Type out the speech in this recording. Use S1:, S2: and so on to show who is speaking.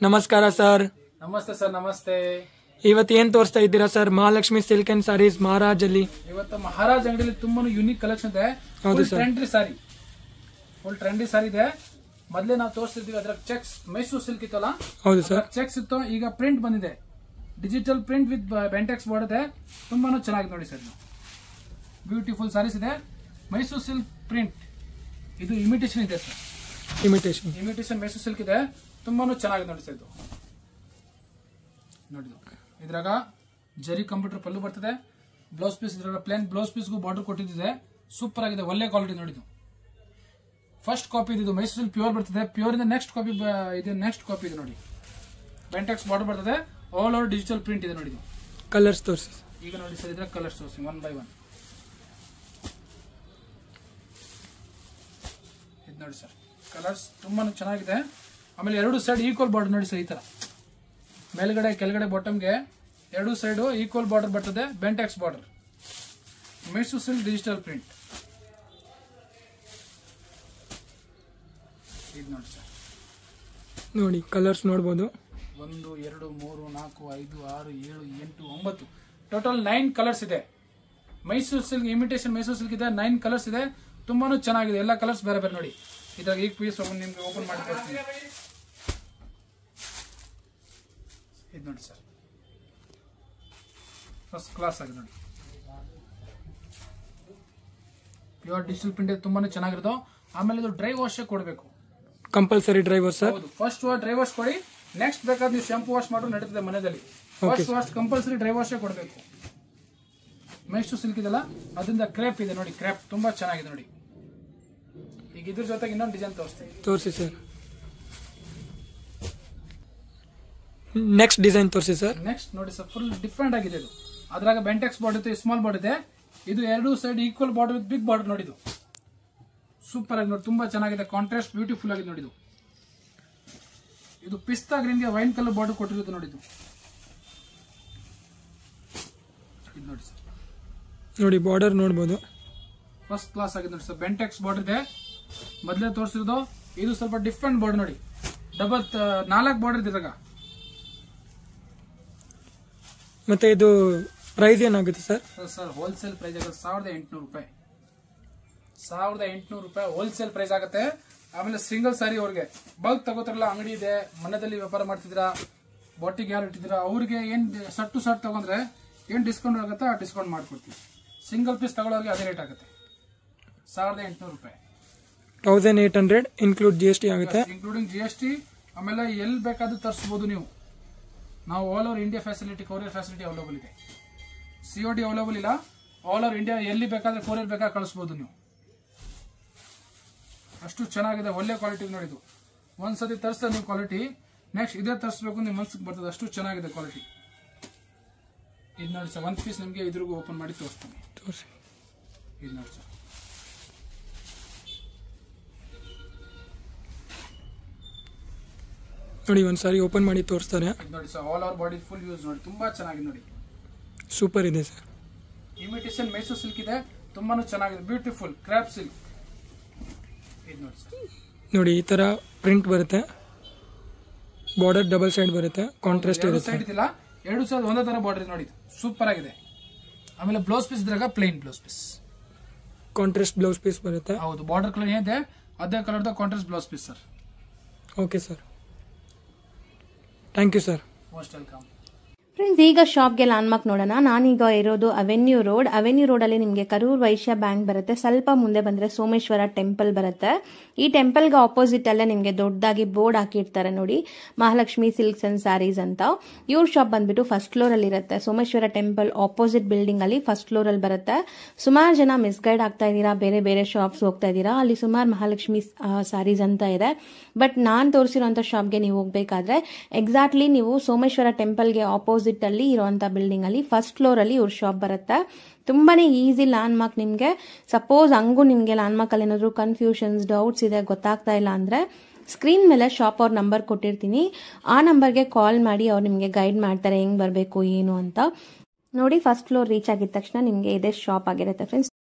S1: ನಮಸ್ಕಾರ ಸರ್.
S2: ನಮಸ್ತೆ ಸರ್. ನಮಸ್ತೆ.
S1: ಇವತ್ತು ಏನ್ ತೋರಿಸ್ತಾ ಇದ್ದೀರಾ sir? Mahalakshmi silk and saris Maharaj ಅಲ್ಲಿ.
S2: ಇವತ್ತು ಮಹಾರಾಜ್ ಅಂಗಡಿಯಲ್ಲಿ ತುಂಬಾ ಯೂನಿಕ್ ಕಲೆಕ್ಷನ್ ಇದೆ. Trendy sari, full trendy sari ಇದೆ. ಮೊದಲೇ ನಾವು ತೋರಿಸ್ತಿದ್ವಿ, ಅದ್ರ ಚೆಕ್ಸ್ ಮೈಸೂರು ಸಿಲ್ಕ್ ಇತ್ತಲ್ಲ.
S1: ಹೌದು ಸರ್.
S2: ಚೆಕ್ಸ್ ಇತ್ತು, ಈಗ ಪ್ರಿಂಟ್ ಬಂದಿದೆ. Digital print with Bentex board ಇದೆ. ತುಂಬಾನು ಚೆನ್ನಾಗಿದೆ ನೋಡಿ ಸರ್. ಬ್ಯೂಟಿಫುಲ್ ಸಾರೀಸ್ ಇದೆ. ಮೈಸೂರು ಸಿಲ್ಕ್ ಪ್ರಿಂಟ್, ಇದು ಇಮಿಟೇಷನ್ ಇದೆ ಸರ್. ಇಮಿಟೇಷನ್ ಮೈಸೂರು ಸಿಲ್ಕ್ ಇದೆ. ತುಂಬಾನು ಚೆನ್ನಾಗಿದೆ ನೋಡಿ ಸರ್. ಇದು ನೋಡಿ, ಇದ್ರಾಗ ಜರಿ ಕಂಪ್ಯೂಟರ್ ಪಲ್ಲು ಬರ್ತದೆ. ಬ್ಲೌಸ್ ಪೀಸ್ ಇದ್ರಾಗ ಪ್ಲೇನ್ ಬ್ಲೌಸ್ ಪೀಸ್ಗೂ ಬಾರ್ಡರ್ ಕೊಟ್ಟಿದೆ. ಸೂಪರ್ ಆಗಿದೆ, ಒಳ್ಳೆ ಕ್ವಾಲಿಟಿ ನೋಡಿದ್ದು. ಫಸ್ಟ್ ಕಾಪಿ ಇದು ಮೈಸೂರು ಸಿಲ್ಕ್ ಪ್ಯೂರ್ ಬರ್ತದೆ. ಪ್ಯೂರ್ ಇಂದ ನೆಕ್ಸ್ಟ್ ಕಾಪಿ ಇದೆ. ನೆಕ್ಸ್ಟ್ ಕಾಪಿ ಇದೆ ನೋಡಿ. ಬೆಂಟೆಕ್ಸ್ ಬಾರ್ಡರ್ ಬರ್ತದೆ. ಆಲ್ ಓವರ್ ಡಿಜಿಟಲ್ ಪ್ರಿಂಟ್ ಇದೆ ನೋಡಿ.
S1: ಕಲರ್ಸ್ ತೋರಿಸಿ
S2: ಈಗ ನೋಡಿ ಸರ್. ಇದ್ರ ಕಲರ್ಸ್ ತೋರಿಸಿ ಒನ್ ಬೈ ಒನ್. ಇದು ನೋಡಿ ಸರ್, ಕಲರ್ಸ್ ತುಂಬಾ ಚೆನ್ನಾಗಿದೆ. ಆಮೇಲೆ ಎರಡು ಸೈಡ್ ಈಕ್ವಲ್ ಬಾರ್ಡರ್ ನೋಡಿ ಸರ್. ಈ ತರ ಮೇಲ್ಗಡೆ ಕೆಳಗಡೆ ಬಾಟಮ್ಗೆ ಎರಡು ಸೈಡ್ ಈಕ್ವಲ್ ಬಾರ್ಡರ್ ಬರ್ತದೆ. Bentex border, Mysuru silk digital print. ಇದು ನೋಡಿ ಸರ್.
S1: ನೋಡಿ ಕಲರ್ಸ್ ನೋಡಬಹುದು.
S2: 1 2 3 4 5 6 7 8 9 ಟೋಟಲ್ 9 ಕಲರ್ಸ್ ಇದೆ. Mysuru silk imitation Mysuru silk ಇದೆ. 9 ಕಲರ್ಸ್ ಇದೆ. ತುಂಬಾನು ಚೆನ್ನಾಗಿದೆ. ಎಲ್ಲ ಕಲರ್ಸ್ ಬೇರೆ ಬೇರೆ ನೋಡಿ. ಇದ್ರಾಗ ಈಗ ಪೀಸ್ ನಿಮ್ಗೆ ಓಪನ್ ಮಾಡಿ ತೋರಿಸ್ತೀನಿ. ಇದು ನೋಡಿ ಸರ್, ಫಸ್ಟ್ ಕ್ಲಾಸ್ ಆಗಿದೆ ನೋಡಿ. ಪ್ಯೂರ್ ಡಿಜಿಟಲ್ ಪ್ರಿಂಟ್ ತುಂಬಾನೇ ಚೆನ್ನಾಗಿರೋದು. ಆಮೇಲೆ ಇದು ಡ್ರೈ ವಾಶ್ ಕೊಡಬೇಕು,
S1: ಕಂಪಲ್ಸರಿ ಡ್ರೈ ವಾಶ್ ಸರ್.
S2: ಹೌದು, ಫಸ್ಟ್ ಡ್ರೈ ವಾಶ್ ಕೊಡಿ. ನೆಕ್ಸ್ಟ್ ಬೇಕಾದ್ರೆ ನೀವು ಶಾಂಪೂ ವಾಶ್ ಮಾಡೋದು ನಡೀತದೆ ಮನೆಯಲ್ಲಿ. First wash compulsory dry wash ಕೊಡಬೇಕು. ಮೈಸೂರು ಸಿಲ್ಕ್ ಇದೆಲ್ಲ, ಅದರಿಂದ ಕ್ರೇಪ್ ಇದೆ ನೋಡಿ. ಕ್ರೇಪ್ ತುಂಬಾ ಚೆನ್ನಾಗಿದೆ ನೋಡಿ. ಈಗ ಇದ್ರ ಜೊತೆಗೆ ಇನ್ನೊಂದು ಡಿಸೈನ್ ತೋರಿಸ್ತೀನಿ.
S1: ತೋರಿಸಿ ಸರ್. ನೆಕ್ಸ್ಟ್ ಡಿಸೈನ್ ತೋರಿಸಿ ಸರ್.
S2: ನೆಕ್ಸ್ಟ್ ನೋಡಿ ಸರ್, ಫುಲ್ ಡಿಫ್ರೆಂಟ್ ಆಗಿದೆ ಇದು. ಅದ್ರಾಗ ಬೆಂಟೆಕ್ಸ್ ಬಾರ್ಡರ್ ಇದೆ, ಸ್ಮಾಲ್ ಬಾರ್ಡರ್ ಇದೆ. ಇದು ಎರಡು side equal border with big border ನೋಡಿ. ಇದು ಸೂಪರ್ ಆಗಿ ನೋಡಿ, ತುಂಬಾ ಚೆನ್ನಾಗಿದೆ. ಕಾಂಟ್ರಾಸ್ಟ್ ಬ್ಯೂಟಿಫುಲ್ ಆಗಿದೆ ನೋಡಿ. ಇದು ಪಿಸ್ತಾ ಗ್ರೀನ್ಗೆ ವೈನ್ ಕಲರ್ ಬಾರ್ಡರ್ ಕೊಟ್ಟಿರೋದು ನೋಡಿ. ಇದು ನೋಡಿ ಸರ್.
S1: ನೋಡಿ ಬಾರ್ಡರ್ ನೋಡಬಹುದು,
S2: ಫಸ್ಟ್ ಕ್ಲಾಸ್ ಆಗಿದೆ ನೋಡಿ ಸರ್. ಬೆಂಟೆಕ್ಸ್ ಬಾರ್ಡರ್ ಇದೆ. ಮೊದಲೇ ತೋರಿಸಿರೋದು. ಇದು ಸ್ವಲ್ಪ ಡಿಫ್ರೆಂಟ್ ಬಾರ್ಡರ್ ನೋಡಿ. ಡಬಲ್ 4 ಬಾರ್ಡರ್ ಇದೆ ಇದ್ರಾಗ.
S1: ಮತ್ತೆ ಇದು ಪ್ರೈಸ್ ಏನಾಗುತ್ತೆ ಸರ್?
S2: ಸರ್ ಹೋಲ್ಸೇಲ್ ಪ್ರೈಸ್ ಆಗುತ್ತೆ 1800 ರೂಪಾಯಿ. 1800 ರೂಪಾಯಿ ಹೋಲ್ಸೇಲ್ ಪ್ರೈಸ್ ಆಗುತ್ತೆ. ಆಮೇಲೆ ಸಿಂಗಲ್ ಸಾರಿ ಅವ್ರಿಗೆ ಬಲ್ಕ್ ತಗೋತಾರಲ್ಲ, ಅಂಗಡಿ ಇದೆ, ಮನೆಯಲ್ಲಿ ವ್ಯಾಪಾರ ಮಾಡ್ತಿದ್ದೀರಾ, ಬಾಟಿಗೆ ಯಾರು ಇಟ್ಟಿದ್ದೀರಾ, ಅವ್ರಿಗೆ ಏನ್ ಸಟ್ಟು ತಗೊಂಡ್ರೆ ಏನ್ ಡಿಸ್ಕೌಂಟ್ ಆಗುತ್ತೆ ಆ ಡಿಸ್ಕೌಂಟ್ ಮಾಡ್ಕೊಡ್ತೀವಿ. ಸಿಂಗಲ್ ಪೀಸ್ ತಗೊಳ್ಳೋರಿಗೆ ಅದೇ ರೇಟ್ ಆಗುತ್ತೆ, 1800 ರೂಪಾಯಿ.
S1: 1800 ಇನ್ಕ್ಲೂಡ್ GST ಆಗುತ್ತೆ.
S2: Including GST. ಆಮೇಲೆ ಎಲ್ಲಿ ಬೇಕಾದ್ರೂ ತರಿಸಬಹುದು ನೀವು. ನಾವು all over India facility, courier facility available ಇದೆ. COD ಅವೈಲೇಬಲ್ ಇಲ್ಲ. ಆಲ್ ಓವರ್ ಇಂಡಿಯಾ ಎಲ್ಲಿ ಬೇಕಾದ್ರೆ ಕೊರಿಯರ್ ಬೇಕಾದ್ರೆ ಕಳಿಸಬಹುದು ನೀವು. ಅಷ್ಟು ಚೆನ್ನಾಗಿದೆ, ಒಳ್ಳೆ ಕ್ವಾಲಿಟಿ ನೋಡಿದ್ದು. ಒಂದ್ಸತಿ ತರಿಸ್ತಾ ನೀವು ಕ್ವಾಲಿಟಿ, ನೆಕ್ಸ್ಟ್ ಇದೇ ತರಿಸಬೇಕು ನಿಮ್ಮ ಮನಸ್ಸಿಗೆ ಬರ್ತದೆ. ಅಷ್ಟು ಚೆನ್ನಾಗಿದೆ ಕ್ವಾಲಿಟಿ. ಇದು ನೋಡಿ ಸರ್, ಒಂದು ಪೀಸ್ ನಿಮಗೆ ಇದ್ರಿಗೂ ಓಪನ್ ಮಾಡಿ ತೋರಿಸ್ತೀನಿ. ಇದು ನೋಡಿ ಸರ್.
S1: ನೋಡಿ ಒಂದ್ಸಾರಿ ಓಪನ್ ಮಾಡಿ ತೋರಿಸ್ತಾರೆ.
S2: ನೋಡಿ sir, all over body full use ನೋಡಿ. ತುಂಬಾ ಚೆನ್ನಾಗಿದೆ ನೋಡಿ.
S1: ಸೂಪರ್ ಇದೆ ಸರ್.
S2: ಇಮಿಟೇಷನ್ ಮೈಸೂರು ಸಿಲ್ಕ್ ಇದೆ. ತುಂಬಾನು ಚೆನ್ನಾಗಿದೆ. Beautiful crop silk. ಇದು ನೋಡಿ ಸರ್.
S1: ನೋಡಿ ಈ ತರ ಪ್ರಿಂಟ್ ಬರುತ್ತೆ. ಬಾರ್ಡರ್ ಡಬಲ್ ಸೈಡ್ ಬರುತ್ತೆ. ಕಾಂಟ್ರಾಸ್ಟ್ ಇರುತ್ತೆ.
S2: ಸೈಡ್ ಇದಿಲ್ಲ, ಎರಡು ಸೈಡ್ ಒಂದೇ ತರ ಬಾರ್ಡರ್ ನೋಡಿ. ಸೂಪರ್ ಆಗಿದೆ. ಆಮೇಲೆ ಬ್ಲೌಸ್ ಪೀಸ್ ಇದ್ರಾಗ plain blouse piece,
S1: contrast blouse piece ಬರುತ್ತೆ.
S2: ಹೌದು, ಬಾರ್ಡರ್ ಕಲರ್ ಏನಿದೆ ಅದೇ ಕಲರ್ದ contrast blouse piece sir.
S1: Okay sir, thank you sir.
S2: Most welcome.
S3: Friends, ಈಗ ಶಾಪ್ಗೆ ಲ್ಯಾಂಡ್ಮಾರ್ಕ್ ನೋಡೋಣ. ನಾನೀಗ ಇರೋದು ಅವೆನ್ಯೂ ರೋಡಲ್ಲಿ ನಿಮಗೆ ಕರೂರ್ ವೈಶ್ಯ ಬ್ಯಾಂಕ್ ಬರುತ್ತೆ. ಸ್ವಲ್ಪ ಮುಂದೆ ಬಂದರೆ ಸೋಮೇಶ್ವರ ಟೆಂಪಲ್ ಬರುತ್ತೆ. ಈ ಟೆಂಪಲ್ಗೆ ಆಪೋಸಿಟ್ ಅಲ್ಲೇ ನಿಮಗೆ ದೊಡ್ಡದಾಗಿ ಬೋರ್ಡ್ ಹಾಕಿರ್ತಾರೆ ನೋಡಿ, ಮಹಾಲಕ್ಷ್ಮಿ ಸಿಲ್ಕ್ಸ್ ಅಂಡ್ ಸ್ಯಾರೀಸ್ ಅಂತ. ಇವ್ರ ಶಾಪ್ ಬಂದ್ಬಿಟ್ಟು ಫಸ್ಟ್ ಫ್ಲೋರಲ್ಲಿ ಇರುತ್ತೆ. ಸೋಮೇಶ್ವರ ಟೆಂಪಲ್ ಆಪೋಸಿಟ್ ಬಿಲ್ಡಿಂಗ್ ಅಲ್ಲಿ ಫಸ್ಟ್ ಫ್ಲೋರಲ್ಲಿ ಬರುತ್ತೆ. ಸುಮಾರು ಜನ ಮಿಸ್ಗೈಡ್ ಆಗ್ತಾ ಇದ್ದೀರಾ, ಬೇರೆ ಬೇರೆ ಶಾಪ್ಸ್ ಹೋಗ್ತಾ ಇದ್ದೀರಾ. ಅಲ್ಲಿ ಸುಮಾರು ಮಹಾಲಕ್ಷ್ಮಿ ಸ್ಯಾರೀಸ್ ಅಂತ ಇದೆ. ಬಟ್ ನಾನು ತೋರಿಸಿರೋಂಥ ಶಾಪ್ಗೆ ನೀವು ಹೋಗ್ಬೇಕಾದ್ರೆ ಎಕ್ಸಾಕ್ಟ್ಲಿ ನೀವು ಸೋಮೇಶ್ವರ ಟೆಂಪಲ್ಗೆ ಆಪೋಸಿಟ್ ಅಲ್ಲಿ ಇರುವಂತ ಬಿಲ್ಡಿಂಗ್ ಅಲ್ಲಿ ಫಸ್ಟ್ ಫ್ಲೋರ್ ಅಲ್ಲಿ ಇವ್ರ ಶಾಪ್ ಬರುತ್ತೆ. ತುಂಬಾನೇ ಈಸಿ ಲ್ಯಾಂಡ್ ಮಾರ್ಕ್ ನಿಮ್ಗೆ. ಸಪೋಸ್ ಹಂಗೂ ನಿಮ್ಗೆ ಲ್ಯಾಂಡ್ ಮಾರ್ಕ್ ಅಲ್ಲಿ ಏನಾದ್ರು ಕನ್ಫ್ಯೂಷನ್ಸ್, ಡೌಟ್ಸ್ ಇದೆ, ಗೊತ್ತಾಗ್ತಾ ಇಲ್ಲ ಅಂದ್ರೆ ಸ್ಕ್ರೀನ್ ಮೇಲೆ ಶಾಪ್ ಅವ್ರ ನಂಬರ್ ಕೊಟ್ಟಿರ್ತೀನಿ. ಆ ನಂಬರ್ಗೆ ಕಾಲ್ ಮಾಡಿ ಅವ್ರು ನಿಮ್ಗೆ ಗೈಡ್ ಮಾಡ್ತಾರೆ ಹೆಂಗ್ ಬರಬೇಕು ಏನು ಅಂತ. ನೋಡಿ, ಫಸ್ಟ್ ಫ್ಲೋರ್ ರೀಚ್ ಆಗಿದ ತಕ್ಷಣ ನಿಮ್ಗೆ ಇದೇ ಶಾಪ್ ಆಗಿರುತ್ತೆ ಫ್ರೆಂಡ್ಸ್.